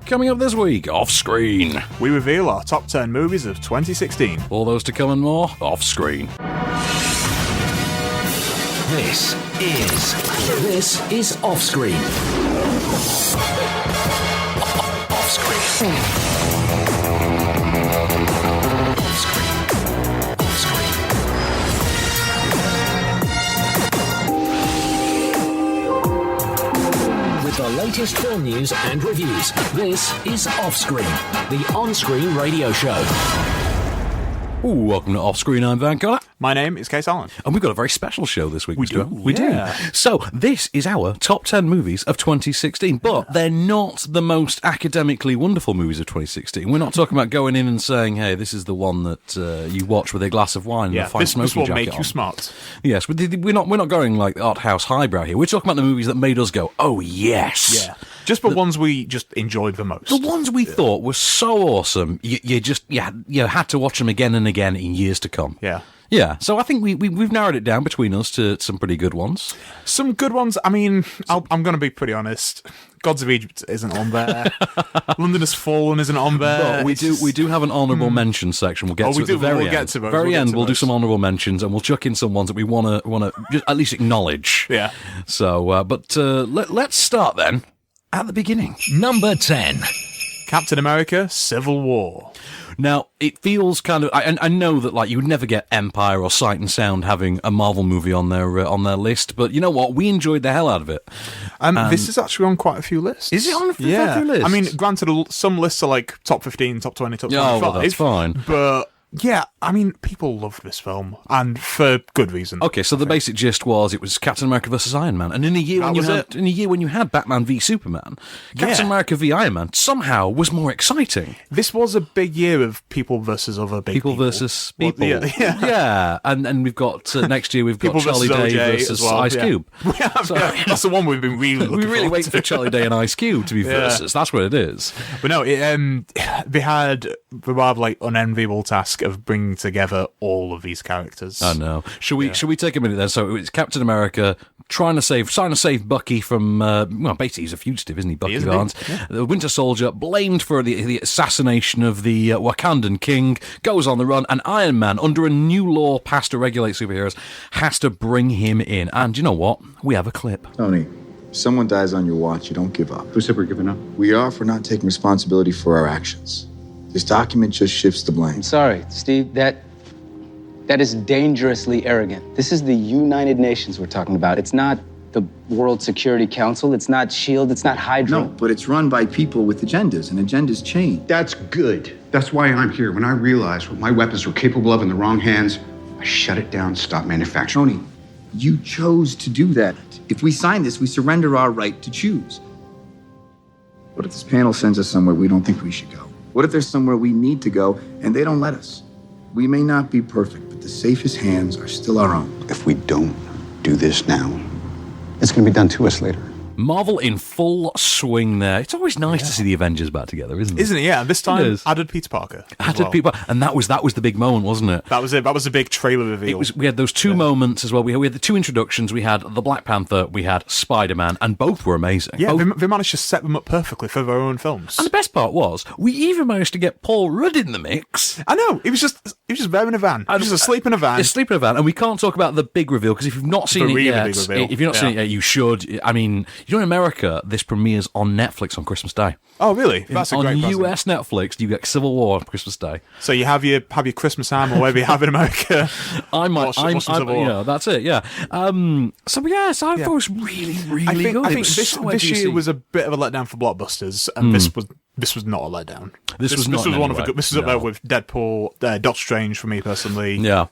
Coming up this week, Off-Screen. We reveal our top 10 movies of 2016. All those to come and more, Off-Screen. This is Off-Screen. Off-Screen. With the latest film news and reviews, this is Off-Screen, the on-screen radio show. Ooh, welcome to Off-Screen. I'm Van Connor. My name is Kase. And we've got a very special show this week. We do. So, this is our top 10 movies of 2016, but they're not the most academically wonderful movies of 2016. We're not talking about going in and saying, hey, this is the one that you watch with a glass of wine and a fine smoking jacket on. This will make you smart. Yes, we're not going like art house highbrow here. We're talking about the movies that made us go, oh, yes. Yeah. Just the ones we just enjoyed the most. The ones we thought were so awesome, you had to watch them again and again in years to come. Yeah. Yeah, so I think we've narrowed it down between us to some pretty good ones. Some good ones. I mean, I'm going to be pretty honest. Gods of Egypt isn't on there. London Has Fallen isn't on there. But we do have an honourable mention section. We'll get to it at the very end. We'll do some honourable mentions, and we'll chuck in some ones that we want to at least acknowledge. Yeah. So, let's start then at the beginning. Number 10. Captain America: Civil War. Now, it feels kind of... I know that like you would never get Empire or Sight and Sound having a Marvel movie on their list, but you know what? We enjoyed the hell out of it. This is actually on quite a few lists. Is it on a few lists? I mean, granted, some lists are like top 15, top 20, top 25. Oh, well, that's fine. But... yeah, I mean, people loved this film, and for good reason. Okay, so the basic gist was it was Captain America versus Iron Man, and in a year when you had Batman v Superman, Captain America v Iron Man somehow was more exciting. This was a big year of people versus other big people. People versus people. Well, yeah. And we've got next year we've got Charlie Day versus Ice Cube. So, that's the one we've been really looking we really wait for Charlie Day and Ice Cube to be versus. That's what it is. But no, they had the rather like unenviable task of bringing together all of these characters. I know. Should we take a minute then? So it's Captain America trying to save Bucky from basically he's a fugitive, isn't he? Bucky Barnes, the Winter Soldier, blamed for the assassination of the Wakandan king, goes on the run, and Iron Man, under a new law passed to regulate superheroes, has to bring him in. And you know what? We have a clip. Tony, if someone dies on your watch, you don't give up. Who said we're giving up? We are for not taking responsibility for our actions. This document just shifts the blame. I'm sorry, Steve. That is dangerously arrogant. This is the United Nations we're talking about. It's not the World Security Council. It's not SHIELD. It's not Hydra. No, but it's run by people with agendas, and agendas change. That's good. That's why I'm here. When I realized what my weapons were capable of in the wrong hands, I shut it down, stopped manufacturing. Tony, you chose to do that. If we sign this, we surrender our right to choose. What if this panel sends us somewhere we don't think we should go? What if there's somewhere we need to go and they don't let us? We may not be perfect, but the safest hands are still our own. If we don't do this now, it's going to be done to us later. Marvel in full swing there. It's always nice to see the Avengers back together, isn't it? Isn't it? Yeah. This time added Peter Parker. And that was the big moment, wasn't it? That was it. That was a big trailer reveal. We had those two moments as well. We had the two introductions. We had the Black Panther. We had Spider-Man, and both were amazing. Yeah, they managed to set them up perfectly for their own films. And the best part was we even managed to get Paul Rudd in the mix. I know. He was just there in a van. He was just asleep in a van. Asleep in a van, and we can't talk about the big reveal because if you've not seen it yet, you should. I mean, in America, this premieres on Netflix on Christmas Day. Oh, really? That's a great present. On US Netflix, you get Civil War on Christmas Day. So you have your Christmas ham or whatever you have in America. That's it. Yeah. So I thought it was really, really good. I think this year was a bit of a letdown for blockbusters, and this was not a letdown. This was one of a good. This is up there with Deadpool, Doctor Strange for me personally. Yeah.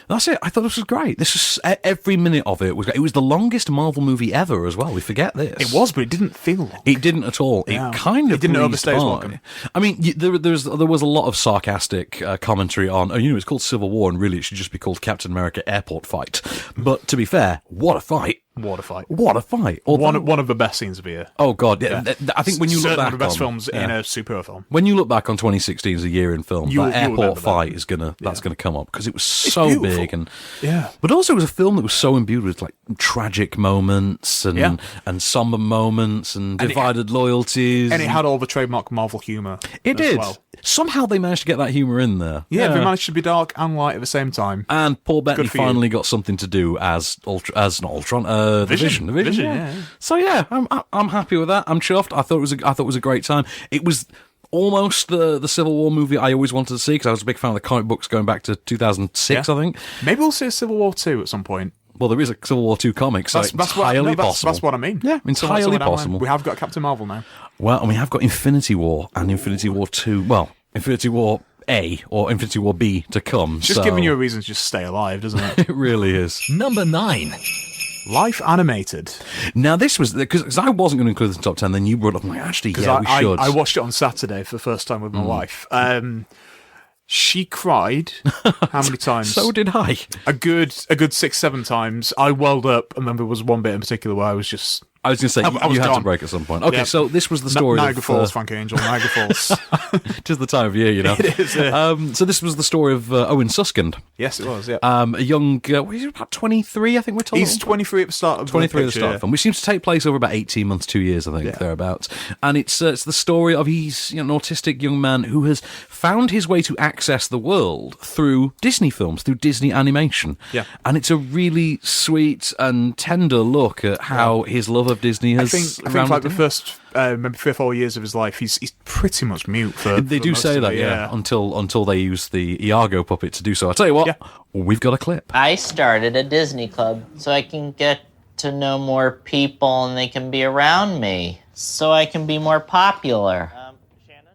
That's it. I thought this was great. This was every minute of it was great. It was the longest Marvel movie ever as well. We forget this. It was, but it didn't feel long. It didn't at all. Yeah. It kind of didn't overstay its welcome. I mean, there was a lot of sarcastic commentary on. It's called Civil War, and really it should just be called Captain America Airport Fight. But to be fair, what a fight! What a fight. What a fight! One of the best scenes of the year. Oh god, yeah. I think when you look Certainly back, one of the best on, films in a superhero film. When you look back on 2016 as a year in film, You'll that airport remember fight that. is gonna come up because it was It's so beautiful. big and Yeah. But also it was a film that was so imbued with like tragic moments and somber moments and divided loyalties. And it had all the trademark Marvel humour. It as did. Well. Somehow they managed to get that humour in there. Yeah, they managed to be dark and light at the same time. And Paul Bettany for you. finally got something to do as not Ultron, the Vision. Yeah. So yeah, I'm happy with that. I'm chuffed. I thought it was a great time. It was almost the Civil War movie I always wanted to see because I was a big fan of the comic books going back to 2006, I think. Maybe we'll see a Civil War 2 at some point. Well, there is a Civil War 2 comic, so it's entirely possible. That's what I mean. Yeah, entirely possible. We have got Captain Marvel now. Well, and we have got Infinity War and Infinity War 2. Well, Infinity War A or Infinity War B to come. Just giving you a reason to just stay alive, doesn't it? It really is. Number 9. Life animated. Now, this was because I wasn't going to include this in the top 10, then you brought it up. I'm like, actually, yeah, we should. I watched it on Saturday for the first time with my wife. She cried how many times? So did I. A good 6-7 times. I welled up, and then there was one bit in particular where I was just. I was going to say, I was you had to gone. break at some point. Okay, Yeah. so this was the story Niagara of... Falls, Frank Angel, Niagara Falls. Just the time of year, you know. It is, so this was the story of Owen Suskind. Yes, it was, yeah. A young... he's about 23, I think we're told. He's 23 at the start of 23 the at the start of the film, which seems to take place over about 18 months, 2 years, I think, thereabouts. And it's the story of he's an autistic young man who has found his way to access the world through Disney films, through Disney animation. Yeah. And it's a really sweet and tender look at how his love of Disney has... I think like the first maybe 3 or 4 years of his life, he's pretty much mute for. They do most say of that, it, yeah, until they use the Iago puppet to do so. I'll tell you what, we've got a clip. I started a Disney club so I can get to know more people and they can be around me, so I can be more popular. Shannon?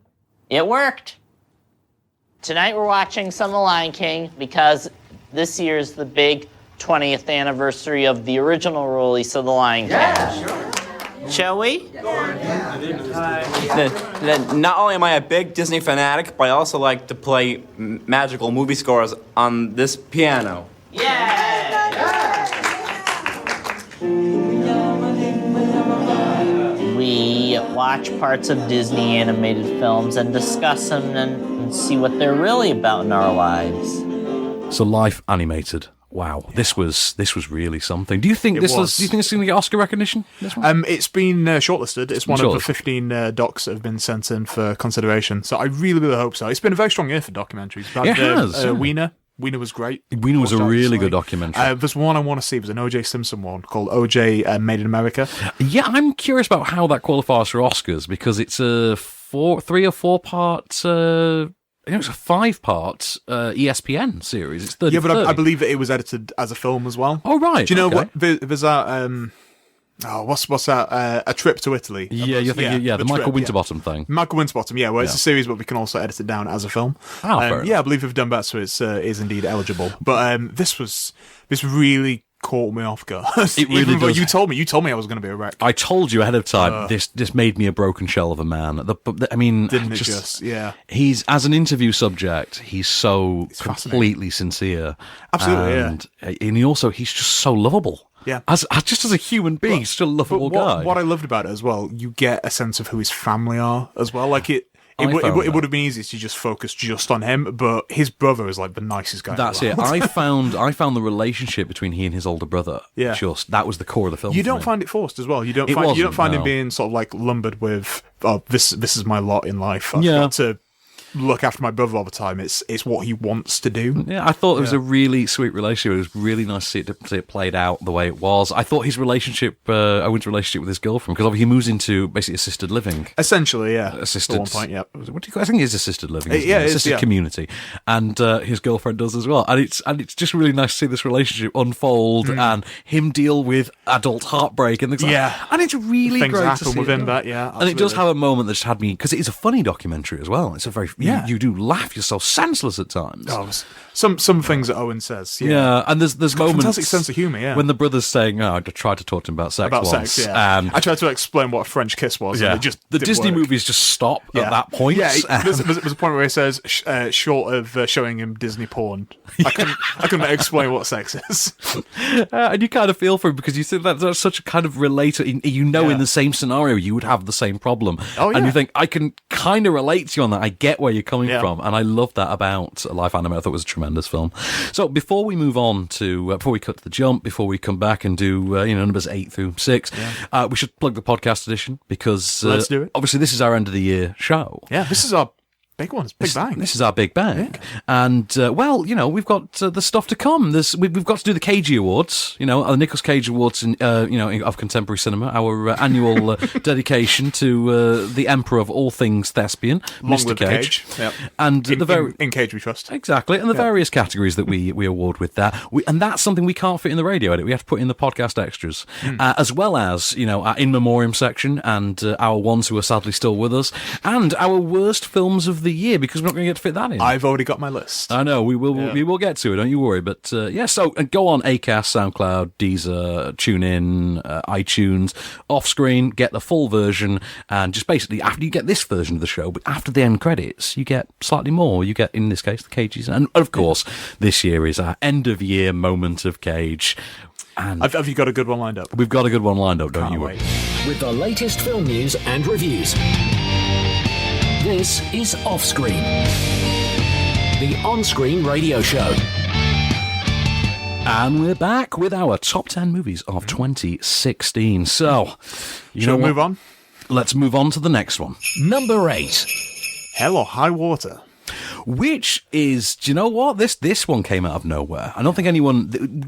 It worked. Tonight we're watching some of The Lion King because this year's the big 20th anniversary of the original release of The Lion King. Yeah, sure. Shall we? Not only am I a big Disney fanatic, but I also like to play magical movie scores on this piano. We watch parts of Disney animated films and discuss them and see what they're really about in our lives. So Life animated. Wow, this was really something. Do you think this was. Do you think it's going to get Oscar recognition? This one? It's been shortlisted. It's one of the 15 docs that have been sent in for consideration. So I really, really hope so. It's been a very strong year for documentaries. It has. Wiener was great. Wiener was a really good documentary. There's one I want to see. There's an O.J. Simpson one called O.J. Made in America. Yeah, I'm curious about how that qualifies for Oscars because it's a 3 or 4 part. I think it's a 5-part ESPN series. It's 30. Yeah, but I believe that it was edited as a film as well. Oh right. Do you know what? There's that. What's that? A Trip to Italy. Yeah, you're thinking, the Michael Winterbottom thing. Michael Winterbottom, where it's a series, but we can also edit it down as a film. Fair enough. I believe we've done that, so it is indeed eligible. But this really caught me off guard. It really Even though does. you told me I was going to be a wreck. I told you ahead of time. This made me a broken shell of a man. I mean, Didn't it just? Yeah. He's as an interview subject. He's so completely sincere. Absolutely, and he's just so lovable. Yeah. As just as a human being, he's still a lovable guy. What I loved about it as well, you get a sense of who his family are as well. Like it would have been easy to just focus just on him, but his brother is like the nicest guy. That's in the world. it. I found the relationship between he and his older brother. Yeah. That was the core of the film. You for don't me. find it forced as well. You don't It find him no. being sort of like lumbered with, oh, this is my lot in life. I've Yeah. got to look after my brother all the time. It's what he wants to do. Yeah, I thought it was a really sweet relationship. It was really nice to see it played out the way it was. I thought his relationship, Owen's relationship with his girlfriend, because he moves into basically assisted living. Essentially, yeah. Assisted. At one point, yeah. What do you call? I think it is assisted living. Isn't yeah, it? it is, Assisted yeah. community, and his girlfriend does as well. And it's just really nice to see this relationship unfold and him deal with adult heartbreak and things. like Yeah. that. And it's really Things great happen to see within it. that, yeah. And it does absolutely. have a moment that just had me because it is a funny documentary as well. It's a very You do laugh yourself senseless at times. Oh, some things that Owen says. Yeah, and there's moments. Fantastic sense of humour, yeah. When the brother's saying, I tried to talk to him about sex once. Sex, yeah. And I tried to explain what a French kiss was. yeah, and it just the didn't Disney work. movies just stop at that point. Yeah, there's a point where he says, short of showing him Disney porn, I couldn't explain what sex is. And you kind of feel for him because you think that's such a kind of related. In the same scenario, you would have the same problem. Oh, yeah. And you think, I can kind of relate to you on that. I get where you're coming from. And I love that about Life Anime. I thought it was a tremendous film. So before we move on to, before we cut to the jump, before we come back and do, numbers 8 through 6, we should plug the podcast edition because let's do it. Obviously this is our end of the year show. Yeah, this is our big one. It's Big Bang. This is our Big Bang. Yeah. And, we've got the stuff to come. We've got to do the Cagey Awards, the Nicolas Cage Awards, of contemporary cinema, our annual dedication to the emperor of all things thespian, Mr. Cage. Yep. And in Cage we trust. Exactly. And the various categories that we award with that. And that's something we can't fit in the radio edit. We have to put in the podcast extras, as well as, our in memoriam section and our ones who are sadly still with us, and our worst films of the year, because we're not going to get to fit that in. I've already got my list. I know, we will get to it, don't you worry. But so go on Acast, SoundCloud, Deezer, TuneIn, iTunes, OffScreen, get the full version, and just basically after you get this version of the show, but after the end credits, you get slightly more. You get, in this case, the Cages, and of course, this year is our end of year moment of Cage. And have you got a good one lined up? We've got a good one lined up, don't you worry. With the latest film news and reviews. This is OffScreen, the on-screen radio show. And we're back with our top 10 movies of 2016. So, Shall we move on? Let's move on to the next one. Number 8. Hell or High Water. Which is, do you know what? This one came out of nowhere. I don't think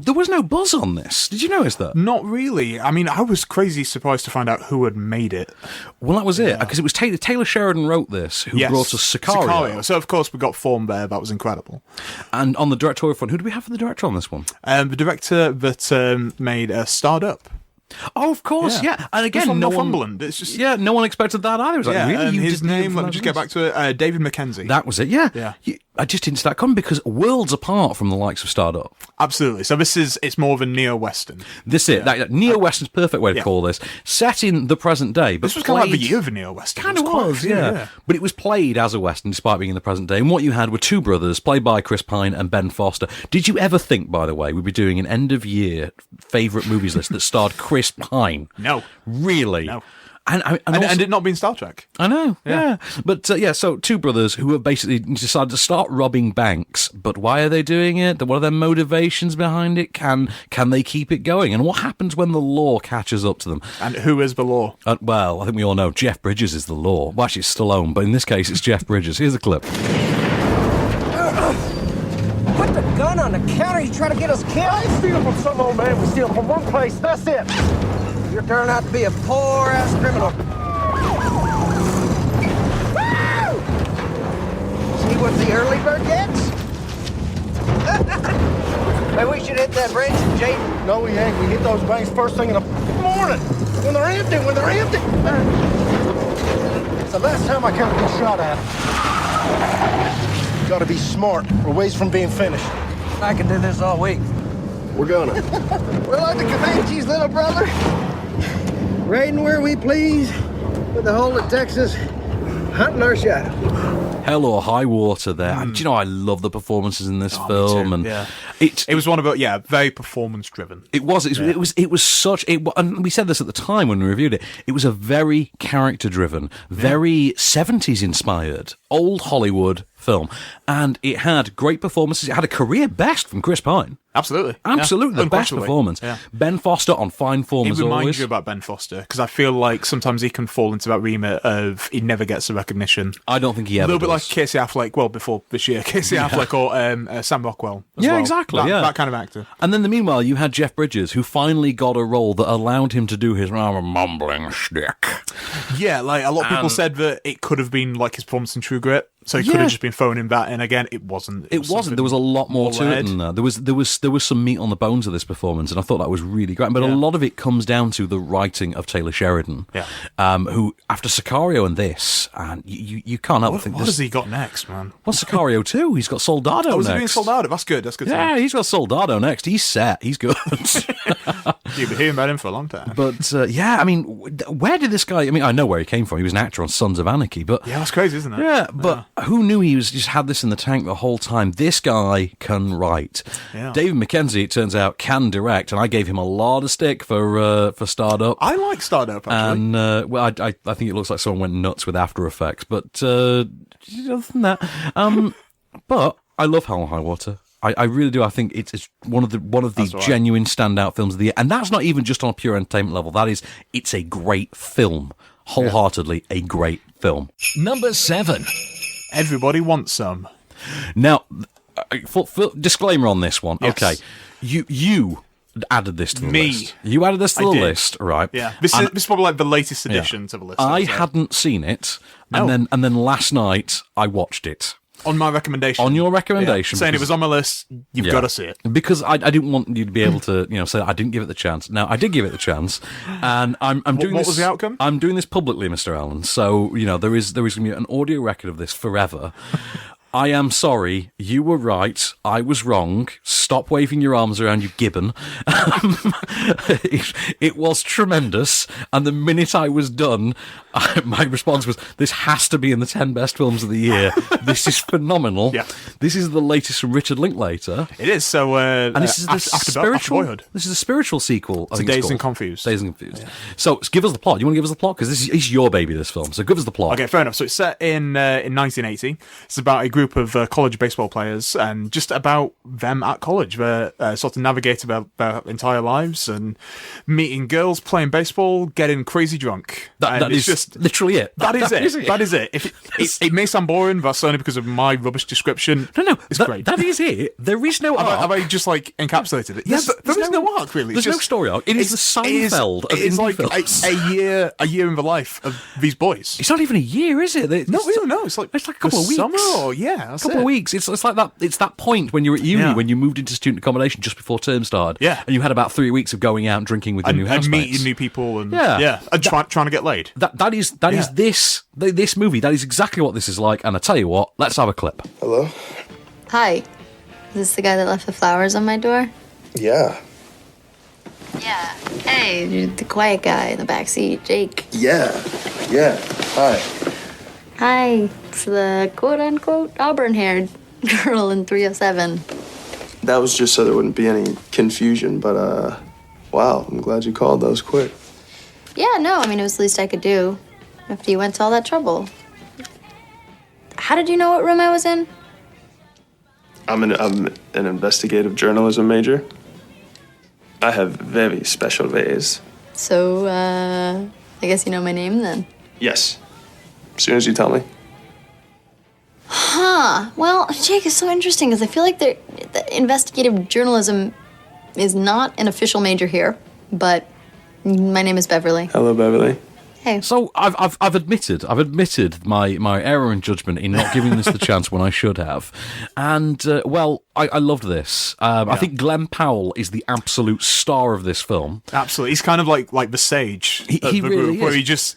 there was no buzz on this. Did you notice that? Not really. I mean, I was crazy surprised to find out who had made it. Well, that was it, because it was Taylor Sheridan wrote this, who brought us Sicario. So, of course, we got Form there. That was incredible. And on the directorial front, who do we have for the director on this one? The director that made Starred Up. Oh, of course, yeah. And again, from Northumberland. It's just no one expected that either. It was like, really? His name, let me just get back to it, David Mackenzie. That was it, yeah. I just didn't see that coming because worlds apart from the likes of Starred Up. Absolutely. So it's more of a neo-Western. This is it. Neo-Western's perfect way to call this. Set in the present day. But this was kind of like the year of a neo-Western. Kind of was, yeah. But it was played as a Western despite being in the present day. And what you had were two brothers, played by Chris Pine and Ben Foster. Did you ever think, by the way, we'd be doing an end-of-year favourite movies list that starred Chris Pine? No. Really? No. And it not being Star Trek. I know, yeah. But, so two brothers who have basically decided to start robbing banks. But why are they doing it? What are their motivations behind it? Can they keep it going? And what happens when the law catches up to them? And who is the law? Well, I think we all know Jeff Bridges is the law. Well, actually, it's Stallone, but in this case, it's Jeff Bridges. Here's a clip. Put the gun on the counter. You trying to get us killed? I ain't stealing from some old man. We steal from one place. That's it. You're turning out to be a poor-ass criminal. Woo! See what the early bird gets? Maybe we should hit that branch and Jade. No, we ain't. We hit those banks first thing in the morning. When they're empty. It's the last time I counted get shot at. You gotta be smart. We're ways from being finished. I can do this all week. We're gonna. We're like the Comanches, little brother. Raiding where we please, with the whole of Texas, hunting our shadow. Hell or High Water there. And do you know, I love the performances in this film. And it was one about, very performance-driven. It was such, and we said this at the time when we reviewed it, it was a very character-driven, very 70s-inspired, old Hollywood film. And it had great performances. It had a career best from Chris Pine. Absolutely. The best performance. Yeah. Ben Foster on fine form as always. It reminds you about Ben Foster, because I feel like sometimes he can fall into that remit of he never gets the recognition. I don't think he ever does. A little bit like Casey Affleck, well, before this year, Casey Affleck or Sam Rockwell as well. Exactly. That kind of actor. And then meanwhile, you had Jeff Bridges, who finally got a role that allowed him to do his rather mumbling shtick. Yeah, like a lot of people said that it could have been like his performance in True Grit. So he could have just been phoning that in again. It wasn't. It wasn't. There was a lot more to it than that. There was some meat on the bones of this performance, and I thought that was really great. But a lot of it comes down to the writing of Taylor Sheridan, who, after Sicario and this, and you can't help but think, what has he got next, man? Well, Sicario 2, he's got Soldado next. Oh, is he doing Soldado? That's good. Yeah, he's got Soldado next. He's set. He's good. You've been hearing about him for a long time. But, I mean, where did this guy... I mean, I know where he came from. He was an actor on Sons of Anarchy, but... Yeah, that's crazy, isn't it? Yeah, but who knew he just had this in the tank the whole time? This guy can write. Yeah. David Mackenzie, it turns out, can direct, and I gave him a lot of stick for Startup. I like Startup, actually. And, well, I think it looks like someone went nuts with After Effects, but other than that... but I love Hell and High Water. I really do. I think it's one of the genuine standout films of the year, and that's not even just on a pure entertainment level. It's a great film, wholeheartedly a great film. Number 7. Everybody Wants Some. Now, for disclaimer on this one. Yes. Okay, you added this to the list. You added this to the list, right? Yeah, this is probably like the latest addition to the list. I hadn't seen it, and then last night I watched it. On my recommendation. On your recommendation. Saying it was on my list, you've got to see it. Because I didn't want you to be able to, say I didn't give it the chance. Now, I did give it the chance, and I'm doing this... What was the outcome? I'm doing this publicly, Mr. Allen, so, there is going to be an audio record of this forever. I am sorry, you were right, I was wrong, stop waving your arms around, you gibbon. It was tremendous, and the minute I was done, my response was, this has to be in the 10 best films of the year. This is phenomenal. Yeah. This is the latest from Richard Linklater. It is, so... and this is the spiritual... Boyhood. This is the spiritual sequel, I think Dazed it's called. and Confused. Dazed and Confused. Yeah. So, give us the plot. You want to give us the plot? Because this is your baby, this film. So, give us the plot. Okay, fair enough. So, it's set in 1980. It's about a group of college baseball players and just about them at college. They're sort of navigating their entire lives and meeting girls, playing baseball, getting crazy drunk. That is just literally it. That is it. That is it. It may sound boring, but that's only because of my rubbish description. No, it's great. That is it. There is no arc. Have I just encapsulated it? Yes, but there is no arc really. There's no story arc. It is the Seinfeld of It's indie like films. a year in the life of these boys. It's not even a year, is it? No. It's like a couple of weeks. Summer, or a couple of weeks. It's like that. It's that point when you're at uni, when you moved into student accommodation just before term started. Yeah, and you had about 3 weeks of going out and drinking with your new housemates, and meeting new people, and and trying to get laid. That is this movie. That is exactly what this is like. And I tell you what, let's have a clip. Hello? Hi. Is this the guy that left the flowers on my door? Yeah. Yeah. Hey, you're the quiet guy in the back seat, Jake. Yeah. Hi. Hi. It's the quote-unquote auburn-haired girl in 307. That was just so there wouldn't be any confusion, but, wow, I'm glad you called. That was quick. Yeah, no, I mean, it was the least I could do after you went to all that trouble. How did you know what room I was in? I'm an investigative journalism major. I have very special ways. So, I guess you know my name then? Yes. As soon as you tell me. Huh. Well, Jake, it's so interesting because I feel like the investigative journalism is not an official major here, but my name is Beverly. Hello, Beverly. Hey. So I've admitted my error in judgment in not giving this the chance when I should have, and I loved this. I think Glenn Powell is the absolute star of this film. Absolutely, he's kind of like the sage of the really group, where is.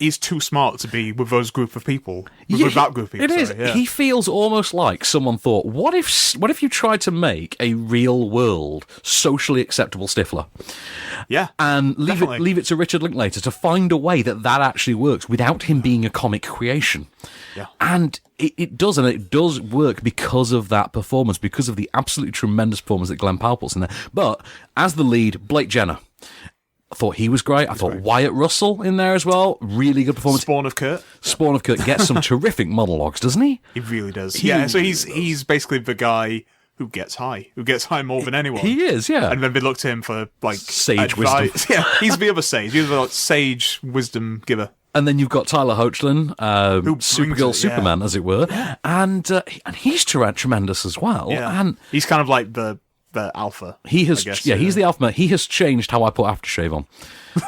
He's too smart to be with those group of people. With that group of people. It is. Yeah. He feels almost like someone thought, what if you tried to make a real world socially acceptable Stifler? Yeah. And leave it to Richard Linklater to find a way that actually works without him being a comic creation. Yeah. And it does work because of that performance, because of the absolutely tremendous performance that Glenn Powell puts in there. But as the lead, Blake Jenner, I thought he was great. I thought Wyatt Russell in there as well. Really good performance. Spawn of Kurt gets some terrific monologues, doesn't he? He really does. So he's basically the guy who gets high more than anyone. He is, yeah. And then they look to him for sage advice. wisdom. Yeah, he's the other sage. He's the sage wisdom giver. And then you've got Tyler Hoechlin, Supergirl, Superman, as it were, and he's tremendous as well. Yeah. And he's kind of like the the alpha. He has, I guess, he's the alpha male. He has changed how I put aftershave on.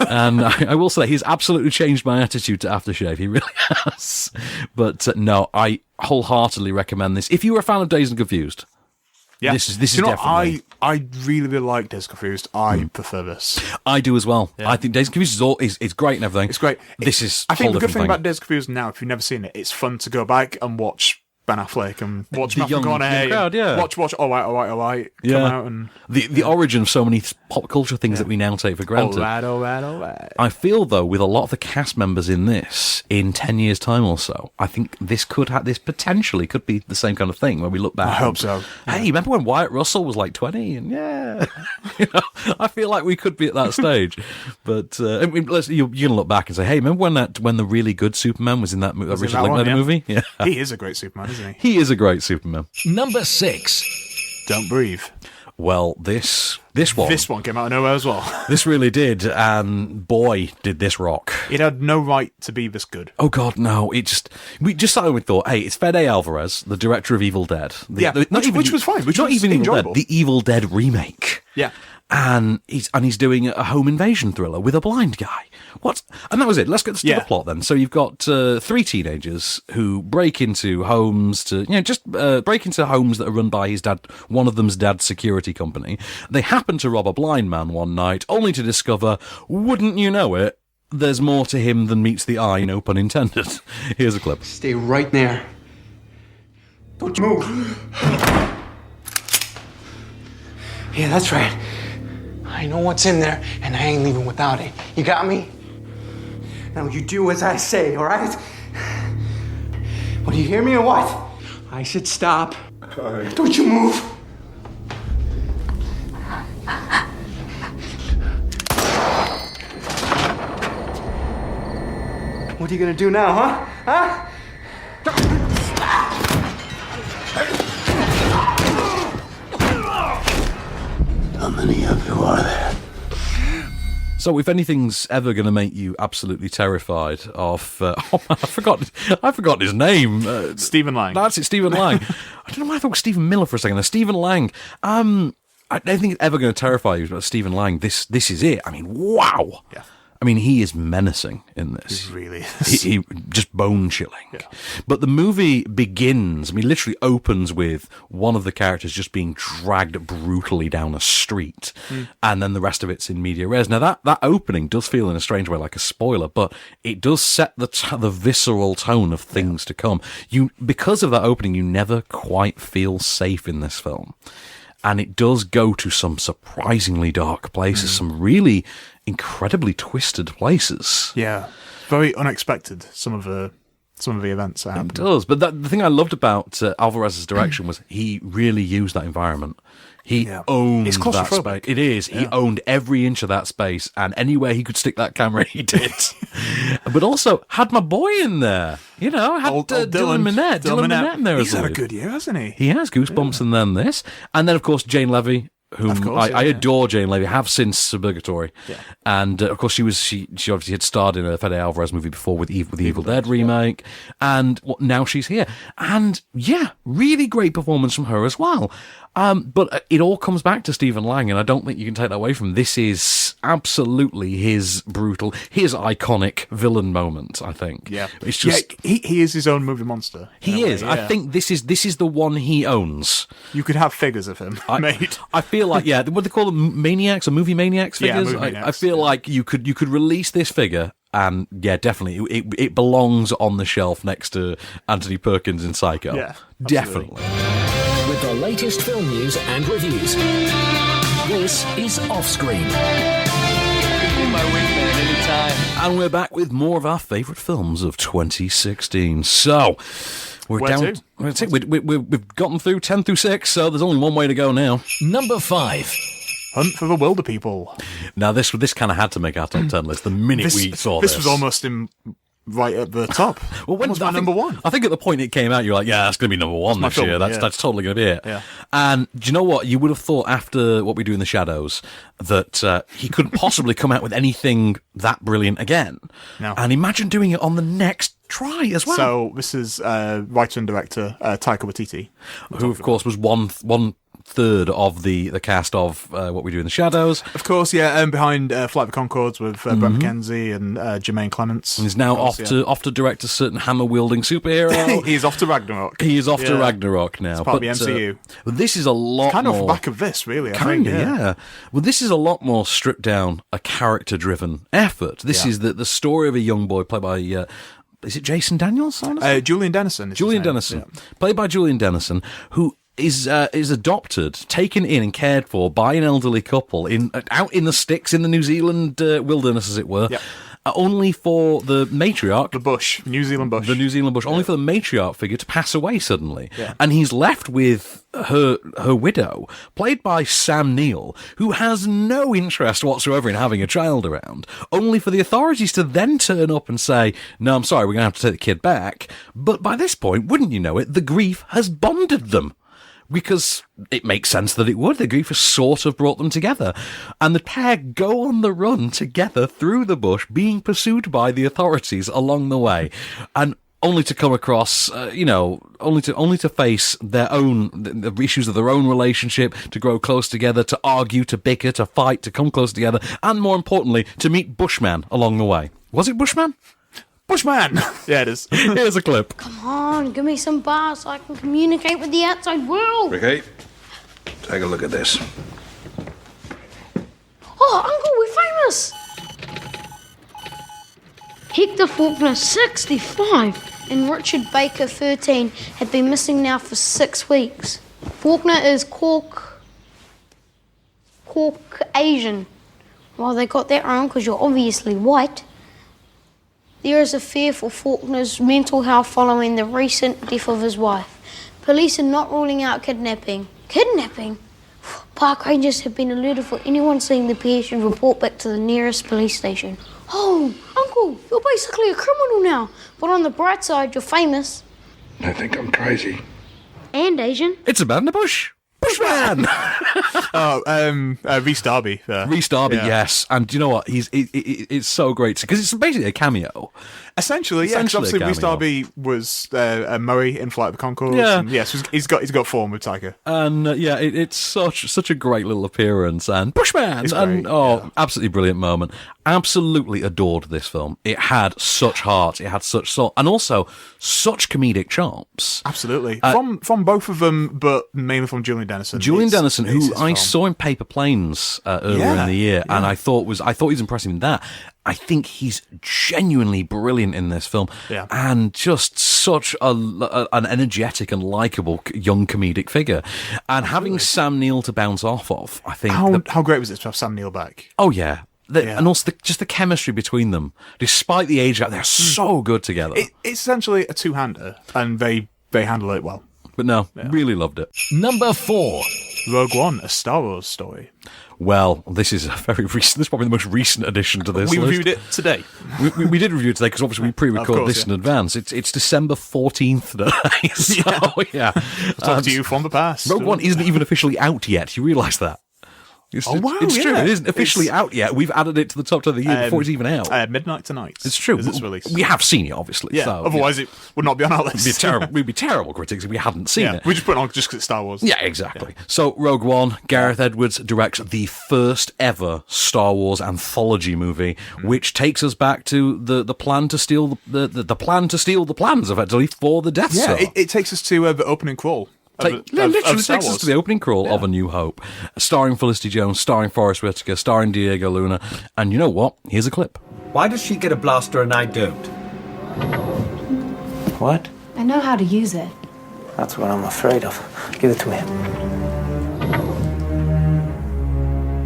And I will say he's absolutely changed my attitude to aftershave. He really has. But no, I wholeheartedly recommend this. If you were a fan of Dazed and Confused, yeah. this is definitely... I really, really like Dazed and Confused. I prefer this. I do as well. Yeah. I think Dazed and Confused is great and everything. It's great. I think the good thing about Dazed and Confused now, if you've never seen it, it's fun to go back and watch Ben Affleck and watch the young crowd, yeah. Watch all right, come out and the origin of so many pop culture things that we now take for granted. All right. I feel though, with a lot of the cast members in this, in 10 years' time or so, I think this potentially could be the same kind of thing when we look back. I hope so. Hey, remember when Wyatt Russell was like 20? And I feel like we could be at that stage. But you're gonna look back and say, hey, remember when the really good Superman was in that Richard Linklater movie? Yeah, he is a great Superman, isn't he? He is a great Superman. Number 6. Don't Breathe. Well, this one came out of nowhere as well. This really did, and boy, did this rock. It had no right to be this good. Oh God, no! We just sat and we thought, hey, it's Fede Alvarez, the director of Evil Dead. Which was fine. Which not was even enjoyable. Evil Dead, the Evil Dead remake. Yeah. And he's doing a home invasion thriller with a blind guy. What? And that was it. Let's get to the plot then. So you've got 3 teenagers who break into homes break into homes that are run by his dad, one of them's dad's security company. They happen to rob a blind man one night, only to discover, wouldn't you know it, there's more to him than meets the eye, no pun intended. Here's a clip. Stay right there. Don't you move. Yeah, that's right. I know what's in there, and I ain't leaving without it. You got me? Now you do as I say, all right? Well, do you hear me or what? I said stop. Don't you move. What are you gonna do now, huh? How many of you are there? So, if anything's ever going to make you absolutely terrified of, I forgot his name. Stephen Lang. That's it, Stephen Lang. I don't know why I thought Stephen Miller for a second. Stephen Lang. I don't think it's ever going to terrify you about Stephen Lang. This is it. I mean, wow. Yeah. I mean, he is menacing in this. He really is. He just bone-chilling. Yeah. But the movie begins, literally opens with one of the characters just being dragged brutally down a street, and then the rest of it's in media res. Now, that opening does feel in a strange way like a spoiler, but it does set the visceral tone of things to come. Because of that opening, you never quite feel safe in this film. And it does go to some surprisingly dark places, some really incredibly twisted places. Yeah, very unexpected. Some of the events that happened. It does, but the thing I loved about Alvarez's direction was he really used that environment. He owned that space. It is. Yeah. He owned every inch of that space, and anywhere he could stick that camera, he did. But also had my boy in there. Had Dylan Minnette. Dylan Minnette in there as well. He's had a good year, hasn't he? He has Goosebumps and then this. And then, of course, Jane Levy, whom I adore. Jane Levy, have since Suburgatory. Yeah. And, of course, she obviously had starred in a Fede Alvarez movie before with the Evil Dead remake. And now she's here. And, yeah, really great performance from her as well. But it all comes back to Stephen Lang, and I don't think you can take that away from him. This is absolutely his iconic villain moment, I think. Yeah. It's just... he is his own movie monster. He is. I think this is the one he owns. You could have figures of him made. I feel like, what they call them, maniacs or movie maniacs figures? Yeah, movie maniacs, I feel like you could release this figure, and definitely it belongs on the shelf next to Anthony Perkins in Psycho. Yeah, definitely. With the latest film news and reviews, this is OffScreen. My wingman anytime. And we're back with more of our favourite films of 2016. So, we've gotten through 10 through 6, so there's only one way to go now. Number 5. Hunt for the Wilder People. Now, this kind of had to make our top 10 list the minute we saw this. This was almost right at the top. Well, when was my number one? I think at the point it came out, you're like, yeah, that's going to be number one this year. That's totally going to be it. Yeah. And do you know what? You would have thought after What We Do in the Shadows that he couldn't possibly come out with anything that brilliant again. No. And imagine doing it on the next try as well. So this is writer and director Taika Waititi, who of course was one third of the cast of What We Do in the Shadows. Of course, yeah, behind Flight of the Conchords with Brett McKenzie and Jermaine Clements. And he's now off to direct a certain hammer-wielding superhero. He's off to Ragnarok. He is off to Ragnarok now. It's part of the MCU. This is a lot kind more... of off the back of this, really, I Kind think. of, yeah. Well, this is a lot more stripped down, a character-driven effort. This is the story of a young boy played by... is it Jason Daniels? Julian Dennison. Julian Dennison. Played by Julian Dennison, who is adopted, taken in and cared for by an elderly couple out in the sticks in the New Zealand wilderness, as it were. Yep. Only for the matriarch... The bush. New Zealand bush. The New Zealand bush. Only for the matriarch figure to pass away suddenly. Yeah. And he's left with her widow, played by Sam Neill, who has no interest whatsoever in having a child around, only for the authorities to then turn up and say, no, I'm sorry, we're going to have to take the kid back. But by this point, wouldn't you know it, the grief has bonded them. Because it makes sense that it would. The grief has sort of brought them together. And the pair go on the run together through the bush, being pursued by the authorities along the way. And only to come across, only to face their own, the issues of their own relationship, to grow close together, to argue, to bicker, to fight, to come close together, and more importantly, to meet Bushman along the way. Was it Bushman? Bushman! Yeah, it is. Here's a clip. Come on, give me some bars so I can communicate with the outside world. Ricky, take a look at this. Oh, Uncle, we're famous! Hector Faulkner, 65, and Richard Baker, 13, have been missing now for 6 weeks. Faulkner is Caucasian. Well, they got that wrong because you're obviously white. There is a fear for Faulkner's mental health following the recent death of his wife. Police are not ruling out kidnapping. Kidnapping? Park rangers have been alerted for anyone seeing the pair should report back to the nearest police station. Oh, Uncle, you're basically a criminal now. But on the bright side, you're famous. I think I'm crazy. And Asian. It's a man in the bush. Bushman! Rhys Darby. Rhys Darby, yes. And you know what? It's so great because it's basically a cameo. Essentially, yeah. Because obviously Rhys Darby was Murray in Flight of the Conchords. Yeah. And yes, he's got form with Tiger. And it's such a great little appearance. And Bushman! It's and great, absolutely brilliant moment. Absolutely adored this film. It had such heart. It had such soul. And also such comedic chops. Absolutely. From both of them, but mainly from Julian Dennison. Julian Dennison, who I saw in Paper Planes earlier in the year, and I thought he was impressive in that. I think he's genuinely brilliant in this film, and just such an energetic and likable young comedic figure. And having Sam Neill to bounce off of, I think... How great was it to have Sam Neill back? Oh, yeah. And also just the chemistry between them, despite the age gap, they're so good together. It's essentially a two-hander, and they handle it well. But no, really loved it. Number 4. Rogue One, a Star Wars story. Well, this is a very recent. This is probably the most recent addition to this. We list. reviewed it today. We did review it today because obviously we pre-record this in advance. It's December 14th today. So yeah, talk to you from the past. Rogue One isn't even officially out yet. You realise that? It's true. It isn't officially out yet. We've added it to the top 10 of the year before it's even out. Midnight tonight. It's true. It's released. We have seen it, obviously. Yeah. So, otherwise, it would not be on our list. We'd be terrible critics if we hadn't seen it. We just put it on just because it's Star Wars. Yeah, exactly. Yeah. So, Rogue One, Gareth Edwards directs the first ever Star Wars anthology movie, which takes us back to the plan to steal the plan to steal the plans, effectively, for the Death Star. Yeah, it takes us to the opening crawl. Literally takes us to the opening crawl of A New Hope, starring Felicity Jones, starring Forrest Whitaker, starring Diego Luna, and you know what? Here's a clip. Why does she get a blaster and I don't? What? I know how to use it. That's what I'm afraid of. Give it to him.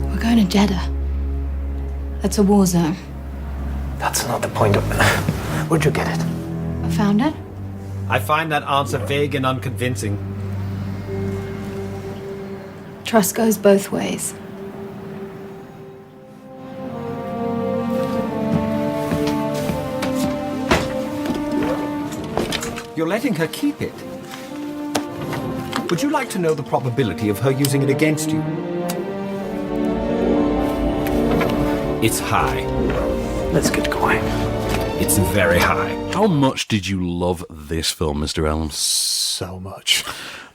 We're going to Jeddah. That's a war zone. That's not the point of... Where'd you get it? I found it. I find that answer vague and unconvincing. Trust goes both ways. You're letting her keep it. Would you like to know the probability of her using it against you? It's high. Let's get going. It's very high. How much did you love this film, Mr. Elms? So much.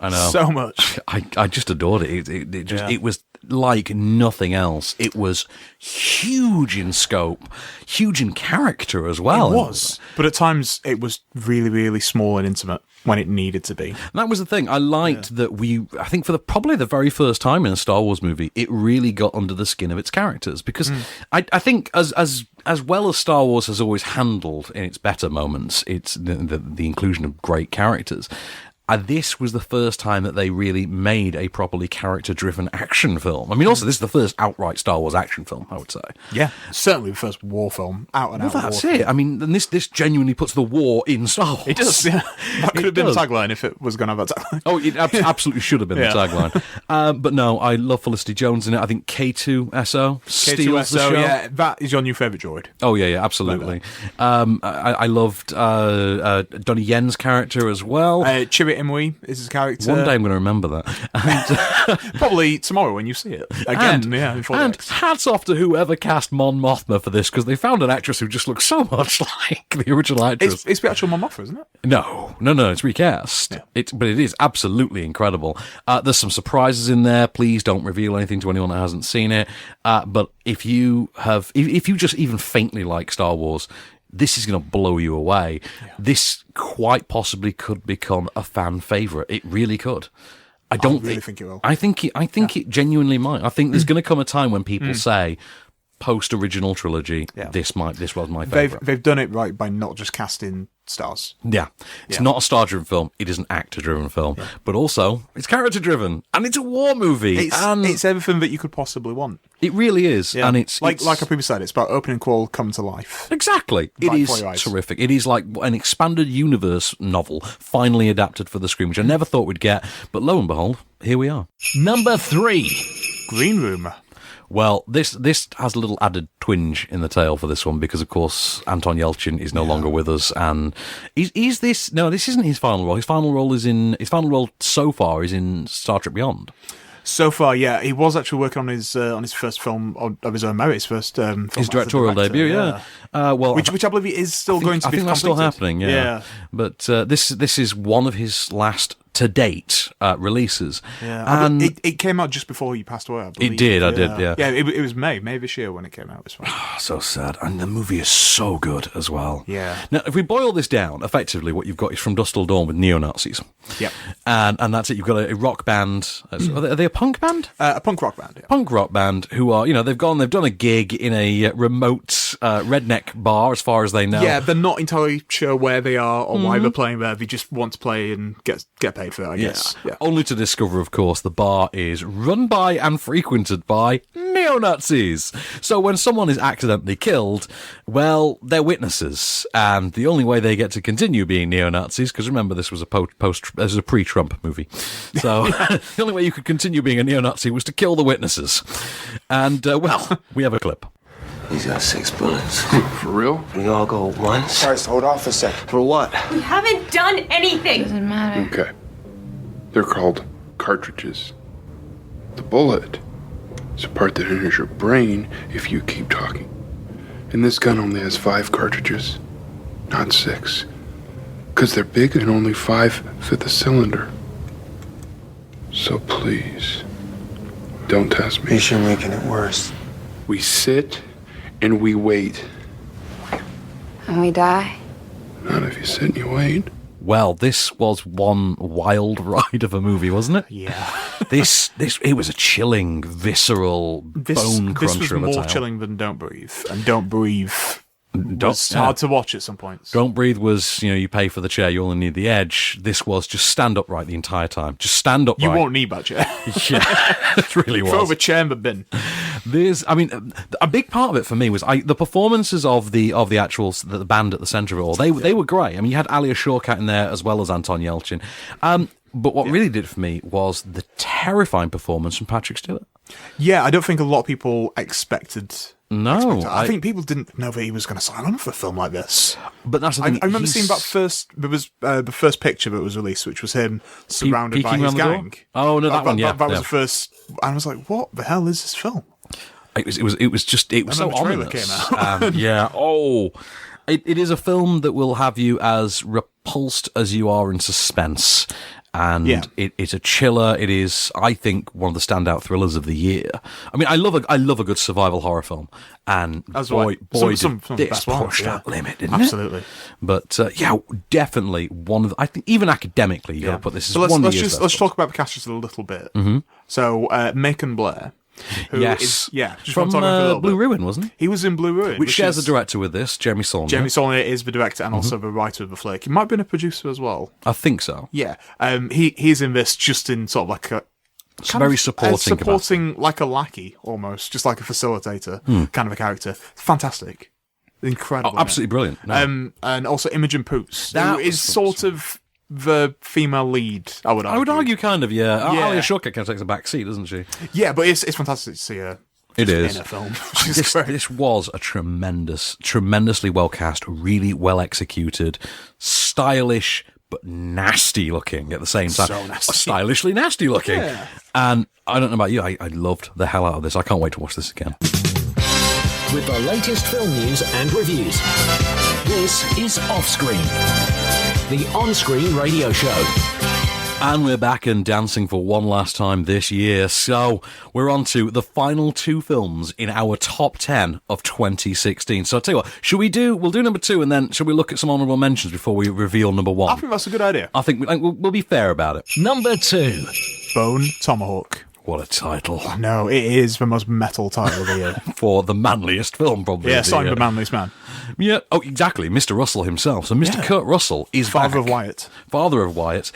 I know. So much. I just adored it. It was like nothing else. It was huge in scope, huge in character as well. It was. But at times, it was really, really small and intimate when it needed to be. And that was the thing. I liked that I think for probably the very first time in a Star Wars movie, it really got under the skin of its characters. Because I think as well as Star Wars has always handled in its better moments, it's the inclusion of great characters. This was the first time that they really made a properly character-driven action film. I mean, also, this is the first outright Star Wars action film, I would say. Yeah, certainly the first war film, out and out. Well, that's it. I mean, and this genuinely puts the war in Star Wars. It does, yeah. That could have been the tagline if it was going to have a tagline. Oh, it absolutely should have been the tagline. But no, I love Felicity Jones in it. I think K2SO steals the show. Yeah, that is your new favourite droid. Oh, yeah, absolutely. I loved Donnie Yen's character as well. Chirrut Imwe is his character. One day I'm going to remember that. And, probably tomorrow when you see it. Again, in 4DX. And hats off to whoever cast Mon Mothma for this, because they found an actress who just looks so much like the original actress. It's the actual Mon Mothma, isn't it? No, it's recast. Yeah. But it is absolutely incredible. There's some surprises in there. Please don't reveal anything to anyone that hasn't seen it. But if you just even faintly like Star Wars, this is going to blow you away. Yeah. This quite possibly could become a fan favourite. It really could. I really think it will. I think it genuinely might. I think there's going to come a time when people say, post-original trilogy, this was my favourite. They've done it right by not just casting stars. Yeah. It's not a star-driven film. It is an actor-driven film. Yeah. But also, it's character-driven. And it's a war movie. It's everything that you could possibly want. It really is. Yeah. And it's like I previously said, it's about opening call come to life. Exactly. It is terrific. It is like an expanded universe novel finally adapted for the screen, which I never thought we'd get. But lo and behold, here we are. Number 3. Green Room. Well, this has a little added twinge in the tail for this one because, of course, Anton Yelchin is no longer with us, and this isn't his final role. His final role so far is in Star Trek Beyond. So far, yeah, he was actually working on his first film of his own merit, his first film his directorial debut, yeah. Which I believe is still going to be. I think that's still happening, yeah. But this is one of his last to date releases. Yeah, and it came out just before he passed away, I believe. It did, yeah. Yeah, it was May this year when it came out. So sad. And the movie is so good as well. Yeah. Now, if we boil this down, effectively what you've got is From Dusk Till Dawn with neo-Nazis. Yep. And that's it. You've got a rock band. Are they a punk band? A punk rock band, yeah. Punk rock band who are, they've done a gig in a remote redneck bar as far as they know. Yeah, they're not entirely sure where they are or why they're playing there. They just want to play and get paid for it, I guess. Yeah. Only to discover, of course, the bar is run by and frequented by neo-Nazis. So when someone is accidentally killed, well, they're witnesses, and the only way they get to continue being neo-Nazis, because remember, this was a pre-Trump movie, so the only way you could continue being a neo-Nazi was to kill the witnesses. And we have a clip. He's got 6 bullets. For real? We all go once. Guys, hold off a sec. For what? We haven't done anything. Doesn't matter. Okay. They're called cartridges. The bullet is a part that enters your brain if you keep talking. And this gun only has 5 cartridges, not 6. Because they're big and only 5 fit the cylinder. So please, don't test me. You're making it worse. We sit and we wait. And we die? Not if you sit and you wait. Well, this was one wild ride of a movie, wasn't it? Yeah. It was a chilling, visceral, bone cruncher. This was more chilling than Don't Breathe, and Don't Breathe was hard to watch at some points. Don't Breathe was, you pay for the chair, you only need the edge. This was just stand upright the entire time. Just stand upright. You won't need that chair. Yeah, it really was. Throw the chair in the bin. A big part of it for me was the performances of the the band at the centre of it all. They were great. I mean, you had Alia Shawkat in there as well as Anton Yelchin. But what really did it for me was the terrifying performance from Patrick Stewart. Yeah, I don't think a lot of people expected. No, I think people didn't know that he was going to sign on for a film like this. But that's the thing. I remember seeing that first. There was the first picture that was released, which was him surrounded by his gang. Oh no, that one. Yeah, that was the first. And I was like, "What the hell is this film?" It was so ominous. Came out. Yeah. Oh. It is a film that will have you as repulsed as you are in suspense. And it's a chiller. It is, I think, one of the standout thrillers of the year. I mean, I love a good survival horror film, and boy, did this push that limit, didn't it? Absolutely. But definitely one of. I think even academically, you got to put this as so one of the year's year's let's talk about the cast just a little bit. Mm-hmm. So Macon Blair. Who yes. Just from Blue Ruin, wasn't he? He was in Blue Ruin. Which shares the director with this, Jeremy Saulnier. Jeremy Saulnier is the director and also the writer of the flick. He might have been a producer as well. I think so. Yeah. He's in this just in sort of like a... very supporting. Supporting like a lackey, almost. Just like a facilitator kind of a character. Fantastic. Incredible. Oh, absolutely brilliant. No. And also Imogen Poots, who is sort of the female lead, I would argue. I would argue kind of, yeah. Yeah. Alia Shawkat kind of takes a back seat, doesn't she? Yeah, but it's fantastic to see her in a film. This was a tremendously well cast, really well executed, stylish, but nasty looking at the same time. So nasty. Stylishly nasty looking. Yeah. And I don't know about you, I loved the hell out of this. I can't wait to watch this again. With the latest film news and reviews, this is Offscreen, the on-screen radio show. And we're back and dancing for one last time this year. So we're on to the final 2 films in our top 10 of 2016. So I'll tell you what, we'll do number 2 and then shall we look at some honourable mentions before we reveal number 1? I think that's a good idea. I think we'll be fair about it. Number 2. Bone Tomahawk. What a title. No, it is the most metal title of the year. For the manliest film, probably. Yeah, signed the manliest man. Yeah, exactly. Mr. Russell himself. So Mr. Kurt Russell is Father back. Father of Wyatt.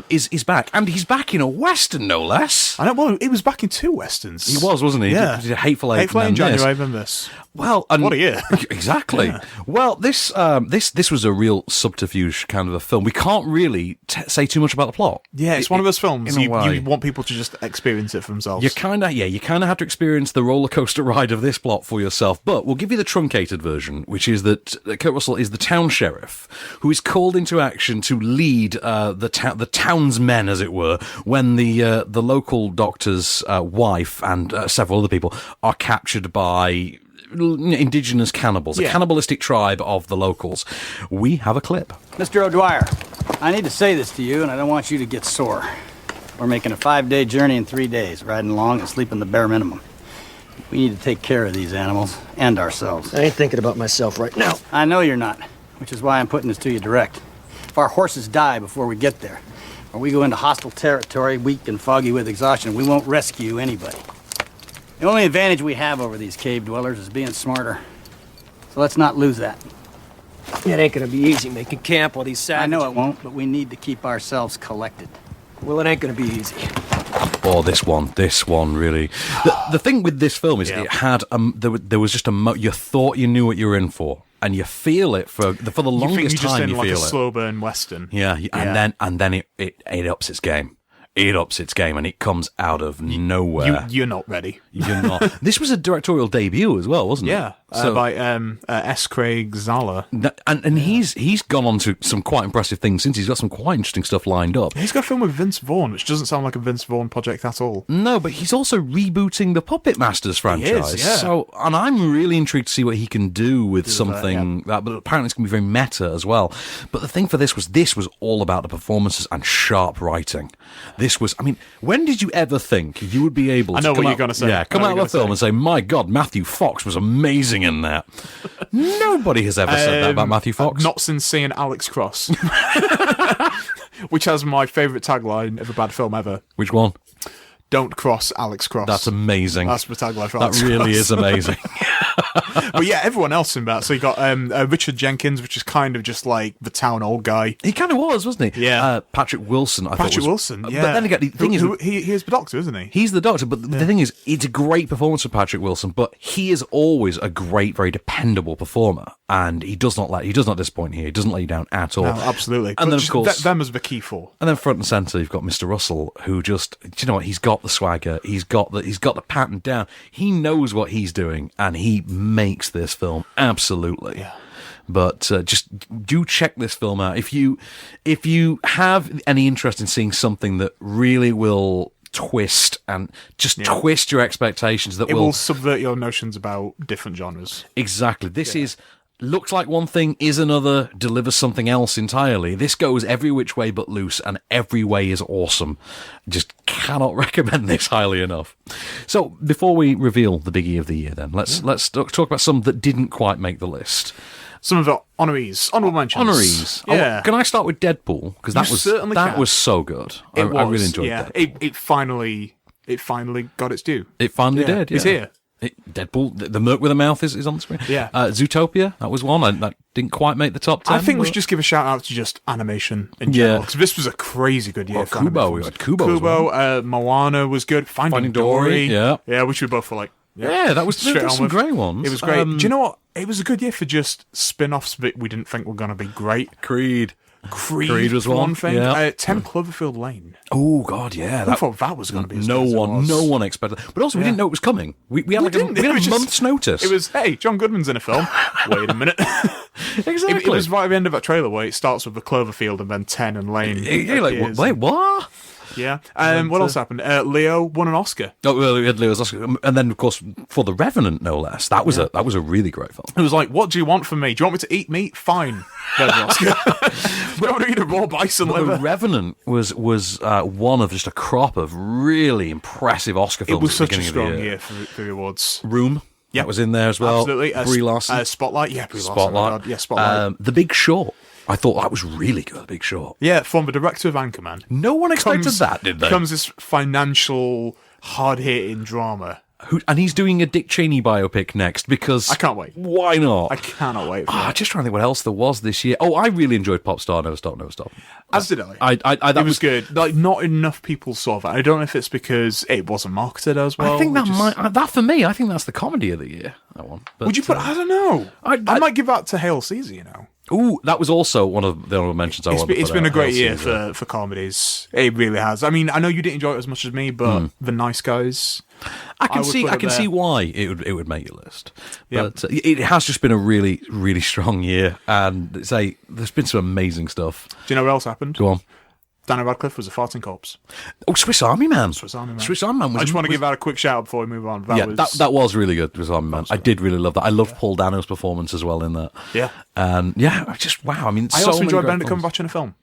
Is back. And he's back in a Western, no less. I know, well, he was back in 2 Westerns. He was, wasn't he? Yeah. He did Hateful Eight. Hateful Eight in January, and this. Well, what a year. Exactly. Yeah. Well, this was a real subterfuge kind of a film. We can't really say too much about the plot. Yeah, it's one of those films you way. want people to just experience it for themselves. You kind of have to experience the roller coaster ride of this plot for yourself. But we'll give you the truncated version, which is that Kurt Russell is the town sheriff who is called into action to lead the townsmen, as it were, when the local doctor's wife and several other people are captured by indigenous cannibals, a cannibalistic tribe of the locals. We have a clip. Mr. O'Dwyer, I need to say this to you, and I don't want you to get sore. We're making a 5-day journey in 3 days, riding along and sleeping the bare minimum. We need to take care of these animals and ourselves. I ain't thinking about myself right now. I know you're not, which is why I'm putting this to you direct. If our horses die before we get there, or we go into hostile territory, weak and foggy with exhaustion, we won't rescue anybody. The only advantage we have over these cave dwellers is being smarter. So let's not lose that. It ain't gonna be easy making camp while these savages... I know it won't, but we need to keep ourselves collected. Well, it ain't gonna be easy. Oh, this one, really. The thing with this film is it had, there was just you thought you knew what you were in for. And you feel it for the longest time. You feel it. Like a slow burn western. Yeah, and then it ups its game. It ups its game, and it comes out of nowhere. You're not ready. You're not. This was a directorial debut as well, wasn't it? Yeah, by S. Craig Zahler. And he's gone on to some quite impressive things since. He's got some quite interesting stuff lined up. He's got a film with Vince Vaughn, which doesn't sound like a Vince Vaughn project at all. No, but he's also rebooting the Puppet Masters franchise. He is, yeah. So, and I'm really intrigued to see what he can do with something that, but apparently it's going to be very meta as well. But the thing for this was all about the performances and sharp writing. This was, I mean, when did you ever think you would be able to come out of a film and say, my God, Matthew Fox was amazing in that. Nobody has ever said that about Matthew Fox. Not since seeing Alex Cross. Which has my favourite tagline of a bad film ever. Which one? Don't cross Alex Cross. That's amazing. That's the tagline for Alex That really Cross. is amazing. But yeah, everyone else in that. So you got Richard Jenkins, which is kind of just like the town old guy. He kind of was, wasn't he? Yeah. Patrick Wilson, I thought. Patrick Wilson, yeah. But then again, the thing is... He is the doctor, isn't he? He's the doctor, but the thing is, it's a great performance for Patrick Wilson, but he is always a great, very dependable performer, and he does not disappoint here. He doesn't let you down at all. No, absolutely. And then, of course... them as the key four. And then front and centre, you've got Mr. Russell, who just... Do you know what? He's got the swagger. He's got the pattern down. He knows what he's doing, and he makes this film absolutely. Yeah. But just do check this film out. If you have any interest in seeing something that really will twist and just twist your expectations, that it will subvert your notions about different genres. Exactly. This is looks like one thing, is another, delivers something else entirely. This goes every which way but loose, and every way is awesome. Just cannot recommend this highly enough. So, before we reveal the biggie of the year, then, let's talk about some that didn't quite make the list. Some of the honorable mentions. Honorees. Yeah. Can I start with Deadpool? Because that was so good. I really enjoyed Deadpool. It finally got its due. It finally did. Yeah. It's here. Deadpool, the Merc with a Mouth is on the screen. Yeah. Zootopia, that was one. That didn't quite make the top 10. I think we should just give a shout out to just animation in general, because this was a crazy good year for Kubo. We had Kubo. Moana was good. Finding Dory. Yeah, which we both were like, that was some great ones. It was great. Do you know what? It was a good year for just spin-offs that we didn't think were going to be great. Creed was one thing. Yeah. 10 Cloverfield Lane. Oh God, yeah. I thought that was going to be as no good as one, it was. no one expected. But also, we didn't know it was coming. We had a month's notice. It was, hey, John Goodman's in a film. Wait a minute. Exactly. It was right at the end of that trailer where it starts with the Cloverfield and then 10 and Lane. You're like, wait, what? Yeah. What else happened? Leo won an Oscar. Oh, well, we had Leo's Oscar, and then of course for The Revenant, no less. That was a really great film. It was like, what do you want from me? Do you want me to eat meat? Fine. There's an Oscar. Do you want to eat a raw bison liver? The Revenant was one of just a crop of really impressive Oscar films. It was at the such a beginning strong of the year for the awards. Room. Yeah, that was in there as well. Absolutely. Brie Larson. Spotlight. Yeah, Brie Spotlight. Larson. Yeah, Spotlight. The Big Short. I thought that was really good, The Big Short. Yeah, from the director of Anchorman. No one expected that, did they? Comes this financial, hard-hitting drama. And he's doing a Dick Cheney biopic next because... I can't wait. Why not? I cannot wait for it. Just trying to think what else there was this year. Oh, I really enjoyed Popstar Never Stop, Never Stop. As did I. That was good. Like, not enough people saw that. I don't know if it's because it wasn't marketed as well. I think that for me, I think that's the comedy of the year. That one. But, would you put? I don't know. I might give that to Hail Caesar. You know. Ooh, that was also one of the honorable mentions. It's been a great year for comedies. It really has. I mean, I know you didn't enjoy it as much as me, but The Nice Guys. I can see why it would make your list. But it has just been a really, really strong year, and there's been some amazing stuff. Do you know what else happened? Go on. Daniel Radcliffe was a farting corpse. Oh, Swiss Army Man. Swiss Army Man. Was, I just want to give that a quick shout out before we move on. That was really good, Swiss Army Man. I did really love that. I loved Paul Dano's performance as well in that. Yeah. And just wow. I mean, I also enjoyed Benedict Cumberbatch in a film.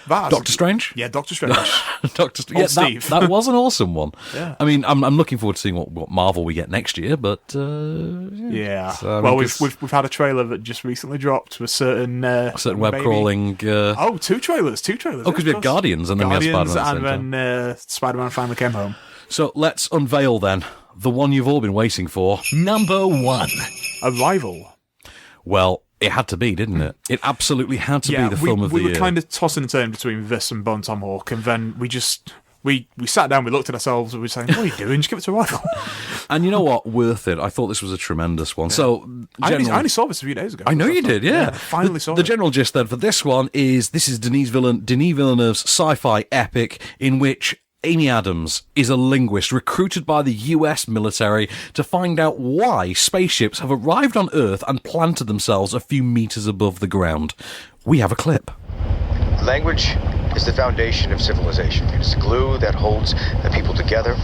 Doctor Strange? Yeah, Doctor Strange. Steve. That was an awesome one. Yeah. I mean, I'm looking forward to seeing what Marvel we get next year, but yeah. So, well, we've had a trailer that just recently dropped with certain web crawling. Two trailers. Oh, because we had Guardians and then we had Spider-Man. And then Spider-Man finally came home. So let's unveil then the one you've all been waiting for. Number 1. Arrival. Well, it had to be, didn't it? It absolutely had to be the film of the year. We were kind of tossing and turning between this and Bone Tomahawk, and then we sat down, we looked at ourselves, and we were saying, what are you doing? Just give it to Arrival. And you know what? Worth it. I thought this was a tremendous one. Yeah. So, I only saw this a few days ago. I know you did, yeah. Finally saw it. The general gist then for this one is Denis Villeneuve's sci-fi epic in which Amy Adams is a linguist recruited by the US military to find out why spaceships have arrived on Earth and planted themselves a few meters above the ground. We have a clip. Language is the foundation of civilization. It is the glue that holds the people together.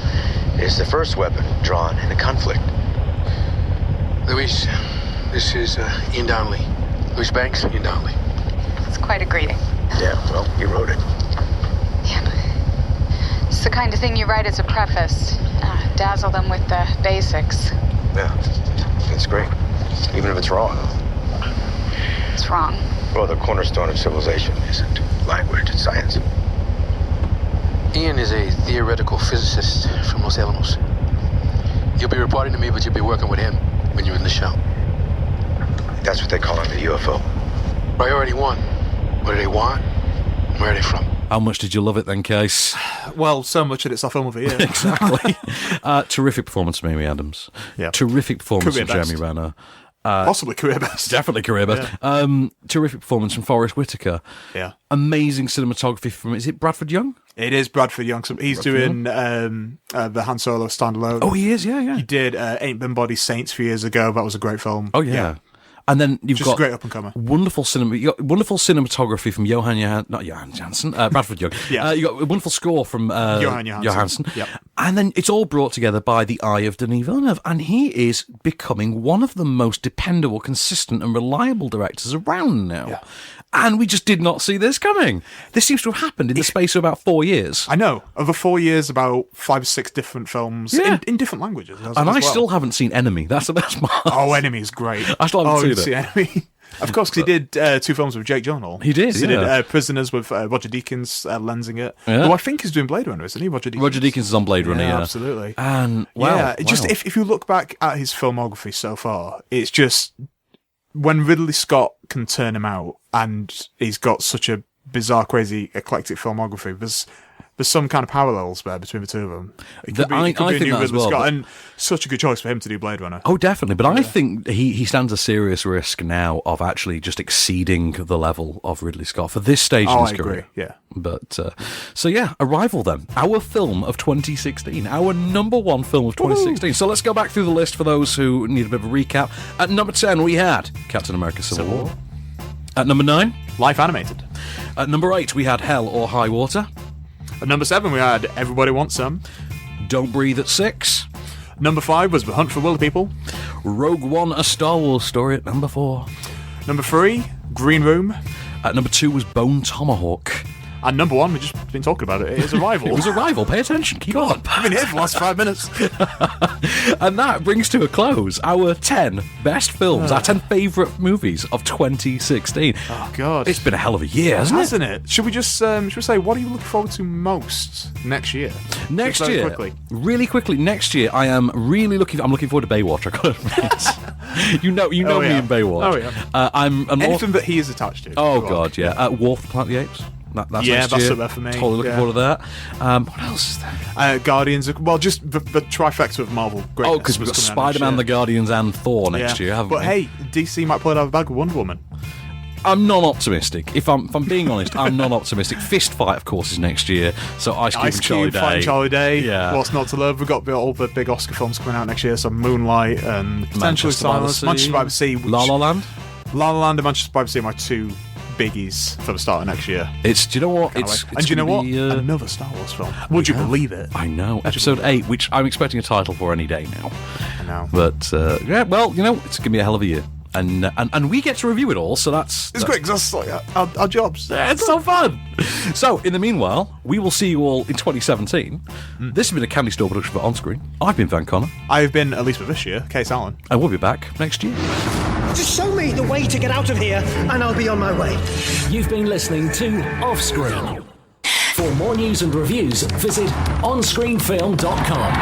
It is the first weapon drawn in a conflict. Luis, this is Ian Donnelly. Luis Banks, Ian Donnelly. It's quite a greeting. Yeah, well, you wrote it. Yeah, but it's the kind of thing you write as a preface. Dazzle them with the basics. Yeah, it's great. Even if it's wrong. It's wrong. Well, the cornerstone of civilization isn't language, it's science. Ian is a theoretical physicist from Los Alamos. You'll be reporting to me, but you'll be working with him when you're in the show. That's what they call him, the UFO. Priority 1. What do they want? Where are they from? How much did you love it then, Kase? Well, so much that it's our film of the year. Exactly. Terrific performance from Amy Adams. Yeah. Terrific performance Career from best. Jeremy Renner. Possibly career best. Definitely career best. Yeah. Terrific performance from Forrest Whitaker. Yeah. Amazing cinematography from, is it Bradford Young? It is Bradford Young. He's doing the Han Solo standalone. Oh, he is, yeah. He did Ain't Been Body Saints a few years ago. That was a great film. Oh, yeah. And then you've Just got a great up-and-comer. Wonderful cinematography from not Johan Janssen, Bradford Young. Yeah. You got a wonderful score from Johan Johansson. Yep. And then it's all brought together by the eye of Denis Villeneuve, and he is becoming one of the most dependable, consistent, and reliable directors around now. Yeah. And we just did not see this coming. This seems to have happened in the space of about 4 years. I know. Over 4 years, about 5 or 6 different films in different languages. And I still haven't seen Enemy. That's the best part. Oh, Enemy is great. I still haven't seen it. Enemy. Of course, because he did 2 films with Jake Gyllenhaal. He did, He did Prisoners with Roger Deakins lensing it. Yeah. Who I think is doing Blade Runner, isn't he? Roger Deakins is on Blade Runner, yeah. Absolutely. And, wow. Just if you look back at his filmography so far, it's just... When Ridley Scott can turn him out, and he's got such a bizarre, crazy, eclectic filmography, there's some kind of parallels there between the two of them. It could be a new Ridley Scott, and such a good choice for him to do Blade Runner. Oh, definitely. But I think he stands a serious risk now of actually just exceeding the level of Ridley Scott for this stage in his career. Agree. Yeah. But, Arrival then. Our film of 2016. Our number 1 film of 2016. Woo-hoo. So let's go back through the list for those who need a bit of a recap. At number 10, we had Captain America Civil War. At number 9, Life Animated. At number 8, we had Hell or High Water. At number 7, we had Everybody Wants Some. Don't Breathe at 6. Number 5 was The Hunt for Wilder People. Rogue One, A Star Wars Story at number 4. Number 3, Green Room. At number 2 was Bone Tomahawk. And number 1, we've just been talking about it, it is Arrival. It was Arrival, pay attention, keep on. I've been here for the last 5 minutes. And that brings to a close our 10 best films, our 10 favourite movies of 2016. Oh, God. It's been a hell of a year, hasn't it? Should we just should we say, what are you looking forward to most next year? Next year, really quickly, next year, I'm looking forward to Baywatch, I gotta admit. You know me in Baywatch. Oh, yeah. I'm anything that he is attached to. Oh, God, yeah. Wharf the Planet of the Apes. That's next year. Up there for me. Totally looking forward to that. What else is there? Guardians. Just the trifecta of Marvel greatness. Oh, because we've got Spider-Man, the Guardians, and Thor next year, haven't we? But hey, DC might pull it out of the bag with Wonder Woman. I'm not optimistic. If I'm being honest, I'm not optimistic. Fist Fight, of course, is next year. So Ice Cube, Charlie Day. Yeah. What's Not to Love? We've got all the big Oscar films coming out next year. So Moonlight and potentially Silence. Manchester by the Sea. La La Land. La La Land and Manchester by the Sea are my 2 biggies for the start of next year. Do you know what? And do you know what? Another Star Wars film. Would you believe it? I know. Episode 8, which I'm expecting a title for any day now. I know. But, it's going to be a hell of a year. And we get to review it all, so that's great, because that's like our jobs. It's so fun. So, in the meanwhile, we will see you all in 2017. This has been a Candy Store production for OnScreen. I've been Van Connor. I've been, at least for this year, Kase Allen. And we'll be back next year. Just show me the way to get out of here, and I'll be on my way. You've been listening to OffScreen. For more news and reviews, visit onscreenfilm.com.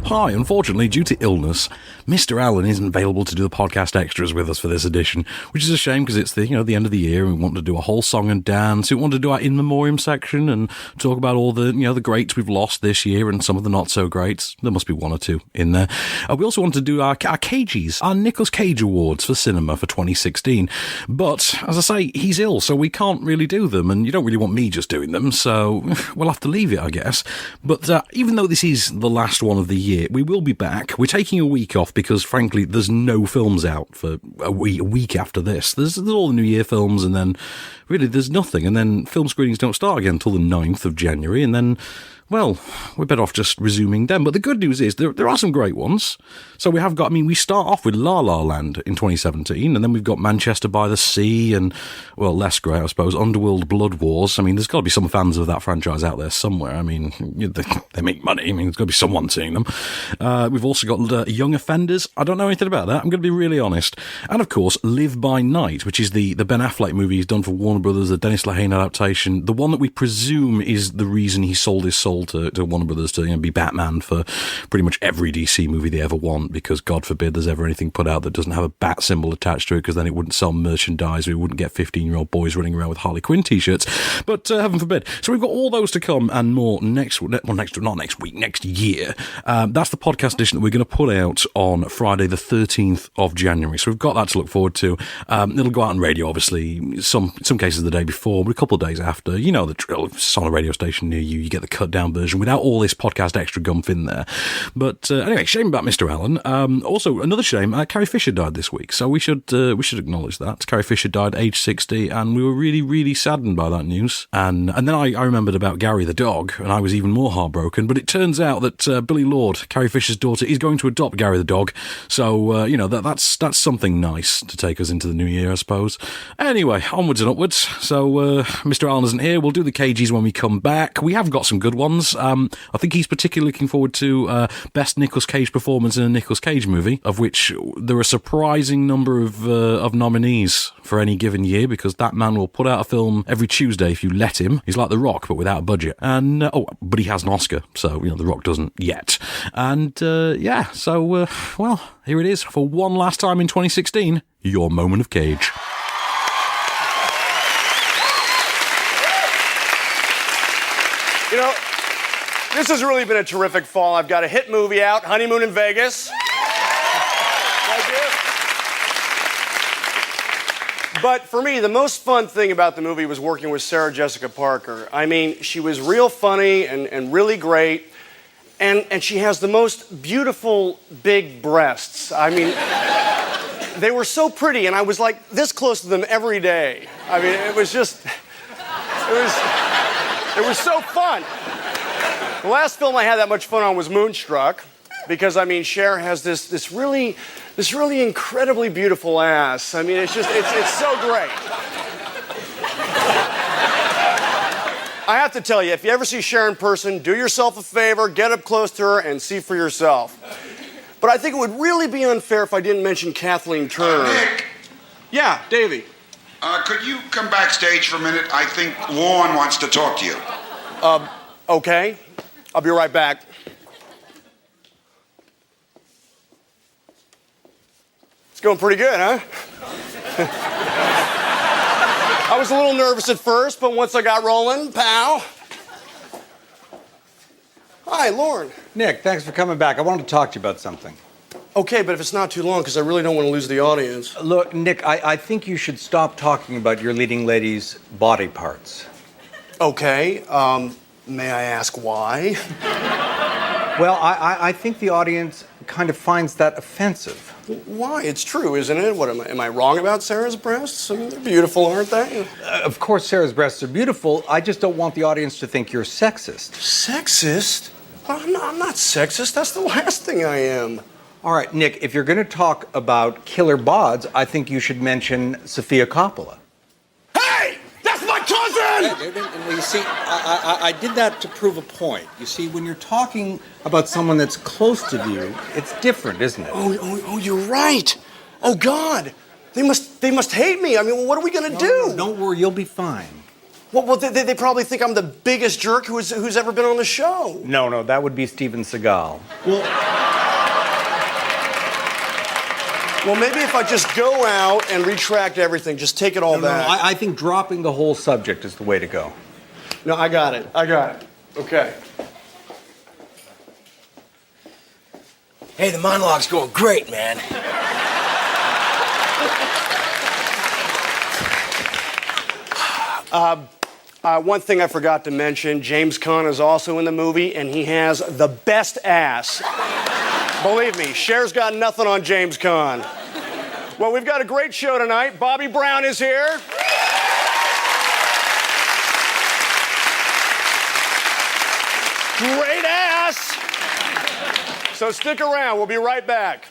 Hi, unfortunately, due to illness, Mr. Allen isn't available to do the podcast extras with us for this edition, which is a shame because it's the end of the year and we want to do a whole song and dance. We want to do our in memoriam section and talk about all the the greats we've lost this year and some of the not so greats. There must be 1 or 2 in there. We also want to do our Cages, our Nicolas Cage Awards for cinema for 2016. But as I say, he's ill, so we can't really do them, and you don't really want me just doing them, so we'll have to leave it, I guess. But even though this is the last one of the year, we will be back. We're taking a week off because, frankly, there's no films out for a week after this. There's all the New Year films, and then really there's nothing. And then film screenings don't start again until the 9th of January, and then, well, we're better off just resuming them. But the good news is there are some great ones. So we have got, we start off with La La Land in 2017, and then we've got Manchester by the Sea and, well, less great, I suppose, Underworld Blood Wars. There's got to be some fans of that franchise out there somewhere. They make money. There's got to be someone seeing them. We've also got Young Offenders. I don't know anything about that. I'm going to be really honest. And, of course, Live by Night, which is the Ben Affleck movie he's done for Warner Brothers, the Dennis Lehane adaptation, the one that we presume is the reason he sold his soul to Warner Brothers to be Batman for pretty much every DC movie they ever want, because God forbid there's ever anything put out that doesn't have a bat symbol attached to it, because then it wouldn't sell merchandise, or we wouldn't get 15-year-old boys running around with Harley Quinn t-shirts. But heaven forbid. So we've got all those to come and more next year. That's the podcast edition that we're going to put out on Friday the 13th of January. So we've got that to look forward to. It'll go out on radio, obviously, some cases the day before, but a couple of days after. You know the drill. If it's on a radio station near you, you get the cut down down version without all this podcast extra gumph in there. But anyway, shame about Mr. Allen. Also, another shame, Carrie Fisher died this week, so we should acknowledge that. Carrie Fisher died age 60, and we were really, really saddened by that news. And then I remembered about Gary the dog, and I was even more heartbroken. But it turns out that Billy Lord, Carrie Fisher's daughter, is going to adopt Gary the dog. So that's something nice to take us into the new year, I suppose. Anyway, onwards and upwards. So Mr. Allen isn't here. We'll do the KGs when we come back. We have got some good ones. I think he's particularly looking forward to best Nicolas Cage performance in a Nicolas Cage movie, of which there are a surprising number of nominees for any given year, because that man will put out a film every Tuesday if you let him. He's like The Rock, but without a budget. And but he has an Oscar, so The Rock doesn't yet. And well, here it is for one last time in 2016. Your moment of Cage. This has really been a terrific fall. I've got a hit movie out, Honeymoon in Vegas. But for me, the most fun thing about the movie was working with Sarah Jessica Parker. I mean, she was real funny and really great. And she has the most beautiful big breasts. I mean, they were so pretty, and I was like this close to them every day. I mean, it was so fun. The last film I had that much fun on was Moonstruck, because I mean, Cher has this really incredibly beautiful ass. I mean, it's so great. I have to tell you, if you ever see Cher in person, do yourself a favor, get up close to her and see for yourself. But I think it would really be unfair if I didn't mention Kathleen Turner. Nick. Yeah, Davey. Could you come backstage for a minute? I think Lorne wants to talk to you. Okay. I'll be right back. It's going pretty good, huh? I was a little nervous at first, but once I got rolling, pow. Hi, Lorne. Nick, thanks for coming back. I wanted to talk to you about something. Okay, but if it's not too long, because I really don't want to lose the audience. Look, Nick, I think you should stop talking about your leading lady's body parts. Okay, may I ask why? Well, I think the audience kind of finds that offensive. Why? It's true, isn't it? What, am I wrong about Sarah's breasts? I mean, they're beautiful, aren't they? Of course, Sarah's breasts are beautiful. I just don't want the audience to think you're sexist. Sexist? I'm not sexist. That's the last thing I am. All right, Nick, if you're going to talk about killer bods, I think you should mention Sofia Coppola. Hey! That's my cousin! You see, I did that to prove a point. You see, when you're talking about someone that's close to you, it's different, isn't it? Oh, you're right. Oh, God. They must hate me. I mean, what are we going to do? No, don't worry, you'll be fine. Well, they probably think I'm the biggest jerk who's ever been on the show. No, that would be Steven Seagal. Well, maybe if I just go out and retract everything, just take it all back. No, I think dropping the whole subject is the way to go. No, I got it. Okay. Hey, the monologue's going great, man. One thing I forgot to mention, James Caan is also in the movie, and he has the best ass. Believe me, Cher's got nothing on James Caan. Well, we've got a great show tonight. Bobby Brown is here. Great ass. So stick around. We'll be right back.